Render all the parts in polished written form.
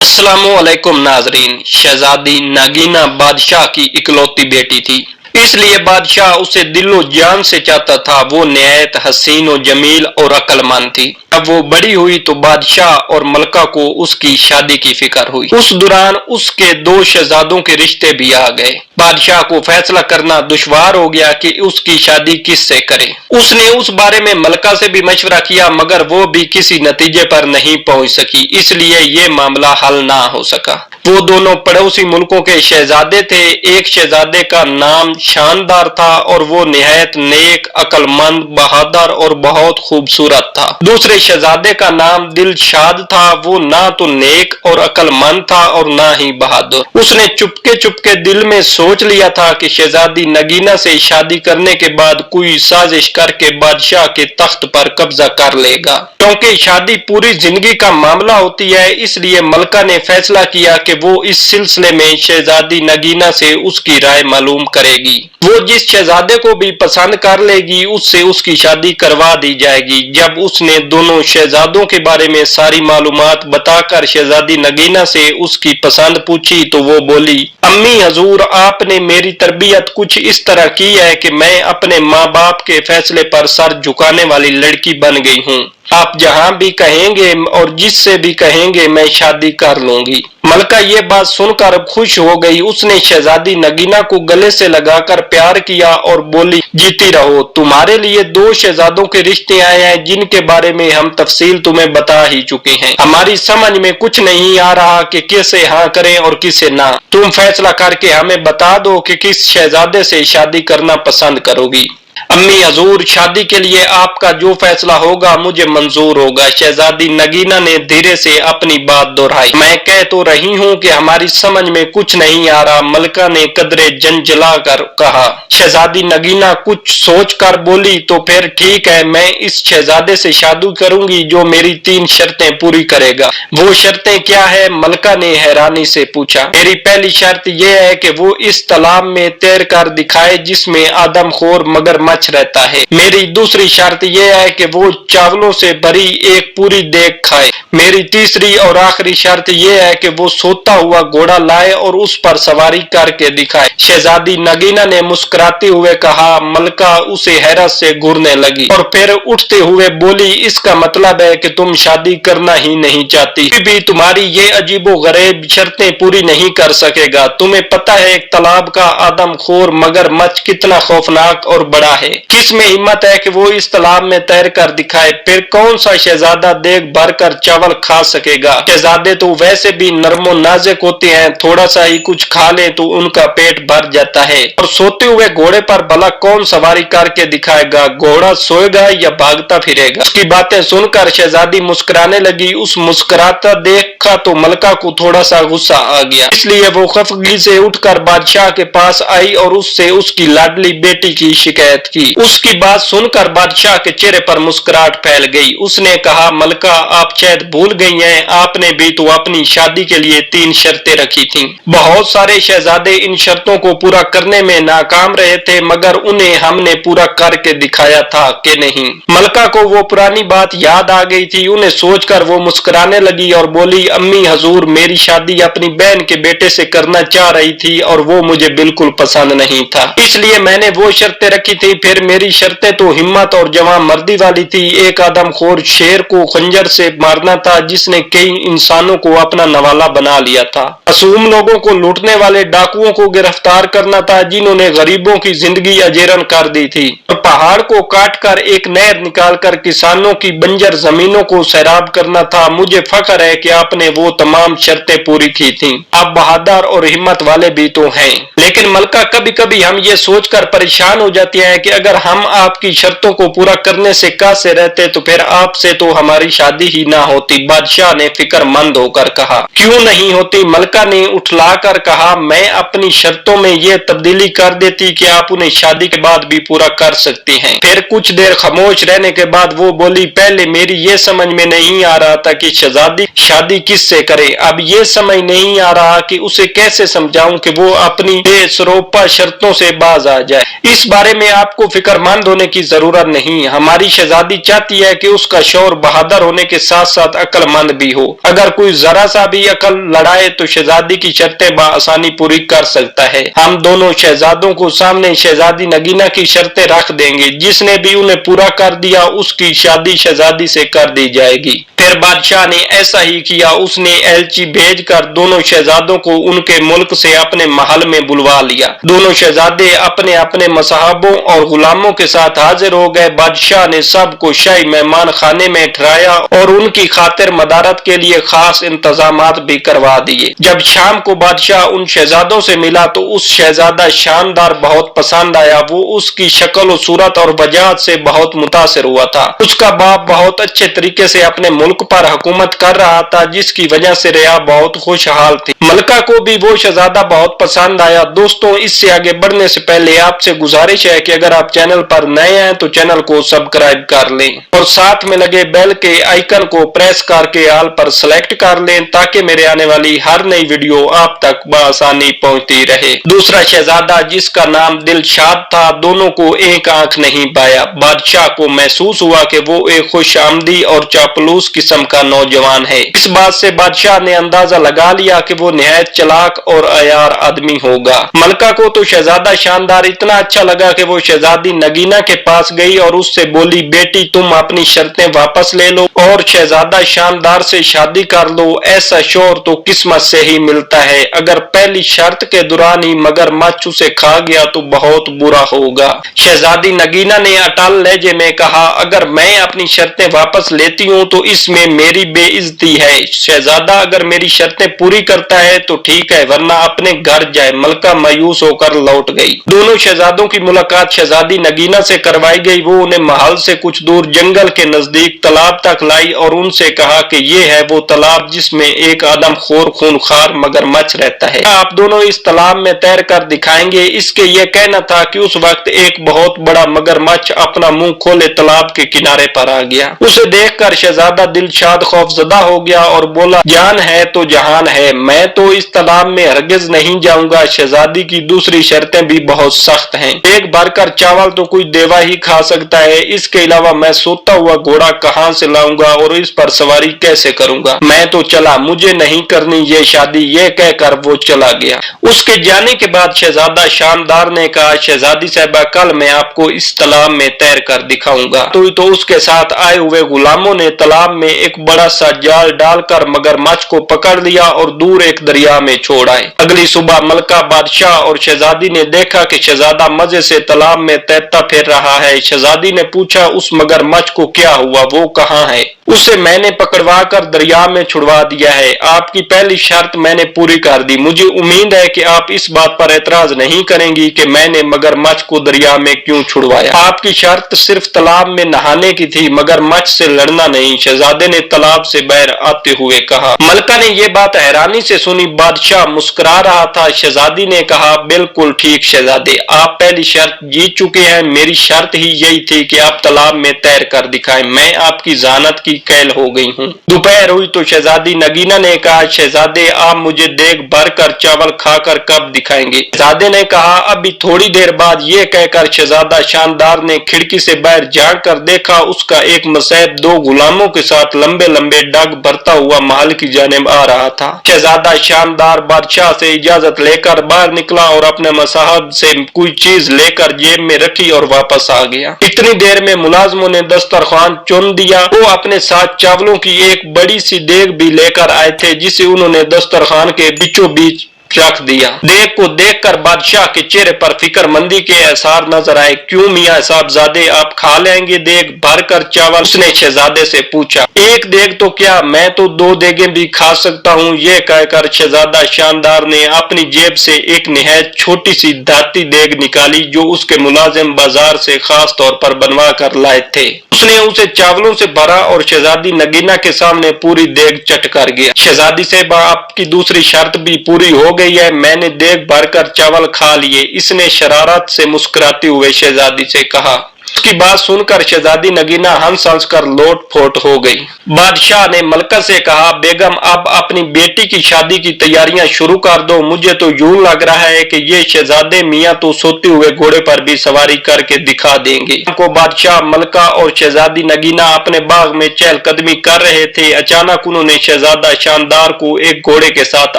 अस्सलामुअलैकुम नाजरीन। शहजादी नागीना बादशाह की इकलौती बेटी थी, इसलिए बादशाह उसे दिलो जान से चाहता था। वो निहायत हसीन और जमील और अक्लमंद थी। अब वो बड़ी हुई तो बादशाह और मलका को उसकी शादी की फिक्र हुई। उस दौरान उसके दो शहजादों के रिश्ते भी आ गए। बादशाह को फैसला करना दुश्वार हो गया कि उसकी शादी किससे करे। उसने उस बारे में मलका से भी मशवरा किया, मगर वो भी किसी नतीजे पर नहीं पहुंच सकी, इसलिए ये मामला हल ना हो सका। वो दोनों पड़ोसी मुल्कों के शहजादे थे। एक शहजादे का नाम शानदार था और वो निहायत नेक, अक्लमंद, बहादुर और बहुत खूबसूरत था। दूसरे शहजादे का नाम दिलशाद था। वो ना तो नेक और अक्लमंद था और ना ही बहादुर। उसने चुपके चुपके दिल में सोच लिया था कि शहजादी नगीना से शादी करने के बाद कोई साजिश करके बादशाह के तख्त पर कब्जा कर लेगा। क्योंकि शादी पूरी जिंदगी का मामला होती है, इसलिए मलका ने फैसला किया कि वो इस सिलसिले में शहजादी नगीना से उसकी राय मालूम करेगी। वो जिस शहजादे को भी पसंद कर लेगी उससे उसकी शादी करवा दी जाएगी। जब उसने दोनों शहजादों के बारे में सारी मालूमात बताकर शहजादी नगीना से उसकी पसंद पूछी तो वो बोली, अम्मी हजूर, आपने मेरी तरबियत कुछ इस तरह की है कि मैं अपने माँ बाप के फैसले पर सर झुकाने वाली लड़की बन गई हूँ। आप जहाँ भी कहेंगे और जिससे भी कहेंगे मैं शादी कर लूंगी। मलका ये बात सुनकर खुश हो गई। उसने शहजादी नगीना को गले से लगाकर प्यार किया और बोली, जीती रहो। तुम्हारे लिए दो शहजादों के रिश्ते आए हैं जिनके बारे में हम तफसील तुम्हें बता ही चुके हैं। हमारी समझ में कुछ नहीं आ रहा कि किसे हाँ करें और किसे ना। तुम फैसला करके हमें बता दो कि किस शहजादे से शादी करना पसंद करोगी। अम्मी हजूर, शादी के लिए आपका जो फैसला होगा मुझे मंजूर होगा। शहजादी नगीना ने धीरे से अपनी बात दोहराई। मैं कह तो रही हूँ कि हमारी समझ में कुछ नहीं आ रहा, मलका ने कदरे जंजला कर कहा। शहजादी नगीना कुछ सोच कर बोली, तो फिर ठीक है, मैं इस शहजादे से शादी करूंगी जो मेरी 3 शर्तें पूरी करेगा। वो शर्तें क्या है? मलका ने हैरानी से पूछा। मेरी पहली शर्त यह है कि वो इस तालाब में तैर कर दिखाए जिसमें आदमखोर मगरमच्छ रहता है। मेरी दूसरी शर्त यह है कि वो चावलों से भरी एक पूरी देग खाए। मेरी तीसरी और आखिरी शर्त यह है कि वो सोता हुआ घोड़ा लाए और उस पर सवारी करके दिखाए। शहजादी नगीना ने मुस्कुराते हुए कहा। मलका उसे हैरत से घूरने लगी और फिर उठते हुए बोली, इसका मतलब है कि तुम शादी करना ही नहीं चाहती। फिर भी तुम्हारी ये अजीबो गरीब शर्तें पूरी नहीं कर सकेगा। तुम्हें पता है एक तालाब का आदमखोर मगरमच्छ कितना खौफनाक और बड़ा है। किस में हिम्मत है कि वो इस तालाब में तैर कर दिखाए? फिर कौन सा शहजादा देख भर कर चावल खा सकेगा? शहजादे तो वैसे भी नरमो नाजुक होते हैं, थोड़ा सा ही कुछ खा ले तो उनका पेट भर जाता है। और सोते हुए घोड़े पर भला कौन सवारी करके दिखाएगा? घोड़ा सोएगा या भागता फिरेगा? उसकी बातें सुनकर शहजादी मुस्कुराने लगी। उस मुस्कुराता देखा तो मलका को थोड़ा सा गुस्सा आ गया, इसलिए वो खफगी से उठकर बादशाह के पास आई और उससे उसकी लाडली बेटी की शिकायत की। उसकी बात सुनकर बादशाह के चेहरे पर मुस्कुराहट फैल गई। उसने कहा, मलका, आप शायद भूल गई हैं, आपने भी तो अपनी शादी के लिए 3 शर्तें रखी थीं। बहुत सारे शहजादे इन शर्तों को पूरा करने में नाकाम रहे थे, मगर उन्हें हमने पूरा करके दिखाया था कि नहीं। मलका को वो पुरानी बात याद आ गई थी। उन्हें सोचकर वो मुस्कुराने लगी और बोली, अम्मी हजूर, मेरी शादी अपनी बहन के बेटे से करना चाह रही थी और वो मुझे बिल्कुल पसंद नहीं था, इसलिए मैंने वो शर्तें रखी थी। फिर मेरी शर्तें तो हिम्मत और जवां मर्दी वाली थी। एक आदमखोर शेर को खंजर से मारना था जिसने कई इंसानों को अपना नवाला बना लिया था। मासूम लोगों को लूटने वाले डाकुओं को गिरफ्तार करना था जिन्होंने गरीबों की जिंदगी अजेरन कर दी थी। और पहाड़ को काट कर एक नहर निकालकर किसानों की बंजर जमीनों को सैराब करना था। मुझे फख्र है कि आपने वो तमाम शर्तें पूरी की थी। आप बहादुर और हिम्मत वाले भी तो हैं। लेकिन मलका, कभी कभी हम ये सोचकर परेशान हो जाते हैं कि अगर हम आपकी शर्तों को पूरा करने से कासे रहते तो फिर आपसे तो हमारी शादी ही ना होती। बादशाह ने फिक्रमंद होकर कहा। क्यों नहीं होती? मलका ने उठलाकर कहा, मैं अपनी शर्तों में ये तब्दीली कर देती कि आप उन्हें शादी के बाद भी पूरा कर सकती हैं। फिर कुछ देर खामोश रहने के बाद वो बोली, पहले मेरी ये समझ में नहीं आ रहा था कि शहजादी शादी किससे करे। अब ये समझ नहीं आ रहा कि उसे कैसे समझाऊं कि वो अपनी बेसरोपा शर्तों से बाज आ जाए। इस बारे में आप आपको फिक्रमंद होने की जरूरत नहीं। हमारी शहजादी चाहती है कि उसका शौहर बहादुर होने के साथ साथ अक्लमंद भी हो। अगर कोई जरा सा भी अकल लड़ाए तो शहजादी की शर्तें बआसानी पूरी कर सकता है। हम दोनों शहजादों को सामने शहजादी नगीना की शर्तें रख देंगे, जिसने भी उन्हें पूरा कर दिया उसकी शादी शहजादी से कर दी जाएगी। फिर बादशाह ने ऐसा ही किया। उसने एलची भेजकर दोनों शहजादों को उनके मुल्क से अपने महल में बुलवा लिया। दोनों शहजादे अपने अपने मसाहबों और गुलामों के साथ हाजिर हो गए। बादशाह ने सबको शाही मेहमान खाने में ठहराया और उनकी खातिर मदारत के लिए खास इंतजामात भी करवा दिए। जब शाम को बादशाह उन शहजादों से मिला तो उस शहजादा शानदार बहुत पसंद आया। वो उसकी शक्ल और सूरत और वजाहत से बहुत मुतासिर हुआ था। उसका बाप बहुत अच्छे तरीके से अपने मुल्क पर हुकूमत कर रहा था, जिसकी वजह से रिया बहुत खुशहाल थी। मलका को भी वो शहजादा बहुत पसंद आया। दोस्तों, इससे आगे बढ़ने से पहले आपसे गुजारिश है कि अगर आप चैनल पर नए हैं तो चैनल को सब्सक्राइब कर लें और साथ में लगे बेल के आइकन को प्रेस करके ऑल पर सेलेक्ट कर लें, ताकि मेरे आने वाली हर नई वीडियो आप तक बआसानी पहुंचती रहे। दूसरा शहजादा, जिसका नाम दिलशाद था, दोनों को एक आंख नहीं पाया। बादशाह को महसूस हुआ कि वो एक खुशआमदी और चापलूस किस्म का नौजवान है। इस बात से बादशाह ने अंदाजा लगा लिया कि वो निहायत चालाक और अयार आदमी होगा। मलका को तो शहजादा शानदार इतना अच्छा लगा कि वो शहजादी नगीना के पास गई और उससे बोली, बेटी तुम अपनी शर्तें वापस ले लो और शहजादा शानदार से शादी कर लो। ऐसा शौहर तो किस्मत से ही मिलता है। अगर पहली शर्त के दौरान ही मगरमच्छ उसे खा गया तो बहुत बुरा होगा। शहजादी नगीना ने अटल लहजे में कहा, अगर मैं अपनी शर्तें वापस लेती हूँ तो इसमें मेरी बेइज्जती है। शहजादा अगर मेरी शर्तें पूरी करता है तो ठीक है, वरना अपने घर जाए। मलका मायूस होकर लौट गई। दोनों शहजादों की मुलाकात शहजादी नगीना से करवाई गई। वो उन्हें महल से कुछ दूर जंगल के नजदीक तालाब तक लाई और उनसे कहा कि ये है वो तालाब जिसमें एक आदमखोर खूनखार मगरमच्छ रहता है। आप दोनों इस तालाब में तैर कर दिखाएंगे। इसके ये कहना था कि उस वक्त एक बहुत बड़ा मगरमच्छ अपना मुंह खोले तालाब के किनारे पर आ गया। उसे देखकर शहजादा दिलशाद खौफजदा हो गया और बोला, जान है तो जहान है, मैं तो इस तालाब में हरगिज नहीं जाऊंगा। शहजादी की दूसरी शर्तें भी बहुत सख्त हैं। एक भरकर चावल तो कोई देवा ही खा सकता है, इसके अलावा मैं सोता हुआ घोड़ा कहां से लाऊंगा और इस पर सवारी कैसे करूंगा। मैं तो चला, मुझे नहीं करनी ये शादी। ये कहकर वो चला गया। उसके जाने के बाद शहजादा शानदार ने कहा, शहजादी साहबा कल मैं आपको इस तालाब में तैर कर दिखाऊंगा। तो उसके साथ आए हुए गुलामों ने तालाब में एक बड़ा सा जाल डालकर मगरमच्छ को पकड़ लिया और दूर एक दरिया में छोड़ आए। अगली सुबह मलका, बादशाह और शहजादी ने देखा कि शहजादा मजे से तालाब में तैरता फिर रहा है। शहजादी ने पूछा, उस मगरमच्छ को क्या हुआ, वो कहाँ है? उसे मैंने पकड़वा कर दरिया में छुड़वा दिया है। आपकी पहली शर्त मैंने पूरी कर दी। मुझे उम्मीद है कि आप इस बात पर एतराज नहीं करेंगी कि मैंने मगरमच्छ को दरिया में क्यों छुड़वाया। आपकी शर्त सिर्फ तालाब में नहाने की थी, मगरमच्छ से लड़ना नहीं, शहजादे ने तालाब से बाहर आते हुए कहा। मलका ने यह बात हैरानी से सुनी। बादशाह मुस्कुरा रहा था। शहजादी ने कहा, बिल्कुल ठीक शहजादे, आप पहली शर्त जीत चुके हैं। मेरी शर्त ही यही थी कि आप तालाब में तैर कर दिखाएं। मैं आपकी जानत की कैल हो गई हूँ। दोपहर हुई तो शहजादी नगीना ने कहा, शहजादे आप मुझे देख भर कर चावल खाकर कब दिखाएंगे? शहजादे ने कहा, अभी थोड़ी देर बाद। ये कहकर शहजादा शानदार ने खिड़की से बाहर झांक कर देखा। उसका एक मसैब दो गुलामों के साथ लंबे लंबे डग भरता हुआ महल की जानिब आ रहा था। शहजादा शानदार बादशाह से इजाजत लेकर बाहर निकला और अपने मसाहब से कोई चीज लेकर जेब में रखी और वापस आ गया। इतनी देर में मुलाजमों ने दस्तरखान चुन दिया। वो अपने साथ चावलों की एक बड़ी सी देग भी लेकर आए थे, जिसे उन्होंने दस्तरखान के बीचों बीच रख दिया। देग को देखकर बादशाह के चेहरे पर फिक्रमंदी के एहसार नजर आए। क्यों मियां साहबजादे, आप खा लेंगे देग भर कर चावल? उसने शहजादे से पूछा। एक देग तो क्या, मैं तो दो देगें भी खा सकता हूँ। ये कहकर शहजादा शानदार ने अपनी जेब से एक निहायत छोटी सी धाती देग निकाली, जो उसके मुलाजिम बाजार से खास तौर पर बनवा कर लाए थे। उसने उसे चावलों से भरा और शहजादी नगीना के सामने पूरी देग चट कर गया। शहजादी से आपकी दूसरी शर्त भी पूरी हो गई है, मैंने देग भरकर चावल खा लिए। इसने शरारत से मुस्कुराते हुए शहजादी से कहा। اس کی بات سنकर شہزادی نگینا ہنس ہنس کر لوٹ پھوٹ ہو گئی۔ بادشاہ نے ملکہ سے کہا، بیگم اب اپنی بیٹی کی شادی کی تیاریاں شروع کر دو، مجھے تو یوں لگ رہا ہے کہ یہ شہزادے میاں تو سوتے ہوئے گھوڑے پر بھی سواری کر کے دکھا دیں گے۔ کو بادشاہ، ملکہ اور شہزادی نگینا اپنے باغ میں چہل قدمی کر رہے تھے، اچانک انہوں نے شہزادہ شاندار کو ایک گھوڑے کے ساتھ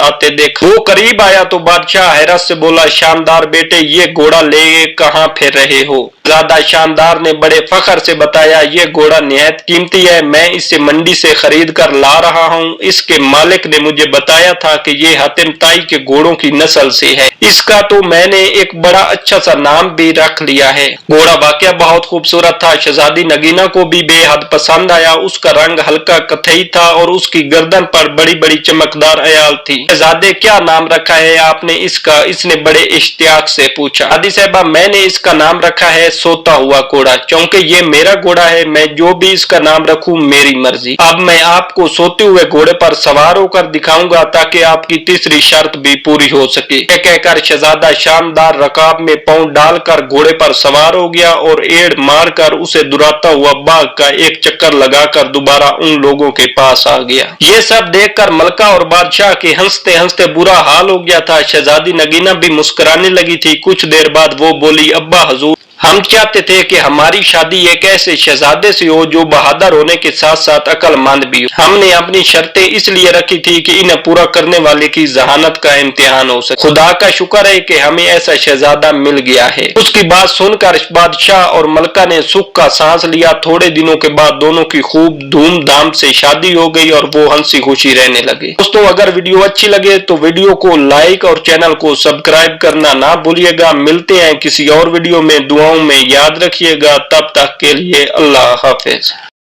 آتے دیکھا۔ وہ قریب آیا تو بادشاہ حیرت سے بولا، شاندار بیٹے، یہ گھوڑا لے کہاں پھر رہے ہو؟ شہزادہ شاندار نے بڑے فخر سے بتایا، یہ گھوڑا نہایت قیمتی ہے، میں اسے منڈی سے خرید کر لا رہا ہوں۔ اس کے مالک نے مجھے بتایا تھا کہ یہ حاتم طائی کے گھوڑوں کی نسل سے ہے، اس کا تو میں نے ایک بڑا اچھا سا نام بھی رکھ لیا ہے۔ گھوڑا واقعہ بہت خوبصورت تھا، شہزادی نگینا کو بھی بے حد پسند آیا۔ اس کا رنگ ہلکا قطعی تھا اور اس کی گردن پر بڑی بڑی چمکدار ایال تھی۔ شہزادے، کیا نام رکھا ہے آپ نے اس کا؟ اس نے بڑے اشتیاق سے پوچھا۔ شہزادی صاحبہ، میں نے اس کا نام رکھا ہے سوتا ہوا گھوڑا، کیونکہ یہ میرا گھوڑا ہے، میں جو بھی اس کا نام رکھوں میری مرضی۔ اب میں آپ کو سوتے ہوئے گھوڑے پر سوار ہو کر دکھاؤں گا تاکہ آپ کی تیسری شرط بھی پوری ہو سکے۔ یہ کہہ کر شہزادہ شاندار رکاب میں پاؤں ڈال کر گھوڑے پر سوار ہو گیا اور ایڑ مار کر اسے دراتا ہوا باغ کا ایک چکر لگا کر دوبارہ ان لوگوں کے پاس آ گیا۔ یہ سب دیکھ کر ملکہ اور بادشاہ کے ہنستے ہنستے برا حال ہو گیا تھا۔ شہزادی نگینا بھی مسکرانے لگی تھی۔ کچھ دیر بعد وہ بولی، ابا حضور، ہم چاہتے تھے کہ ہماری شادی ایک ایسے شہزادے سے ہو جو بہادر ہونے کے ساتھ ساتھ عقل مند بھی ہو۔ ہم نے اپنی شرطیں اس لیے رکھی تھی کہ انہیں پورا کرنے والے کی ذہانت کا امتحان ہو سکے۔ خدا کا شکر ہے کہ ہمیں ایسا شہزادہ مل گیا ہے۔ اس کی بات سن کر بادشاہ اور ملکہ نے سکھ کا سانس لیا۔ تھوڑے دنوں کے بعد دونوں کی خوب دھوم دھام سے شادی ہو گئی اور وہ ہنسی خوشی رہنے لگے۔ دوستوں، اگر ویڈیو اچھی لگے تو ویڈیو کو لائک اور چینل کو سبسکرائب کرنا نہ بھولیے گا۔ ملتے ہیں کسی اور ویڈیو میں، دعاؤں میں یاد رکھیے گا۔ تب تک کے لیے اللہ حافظ۔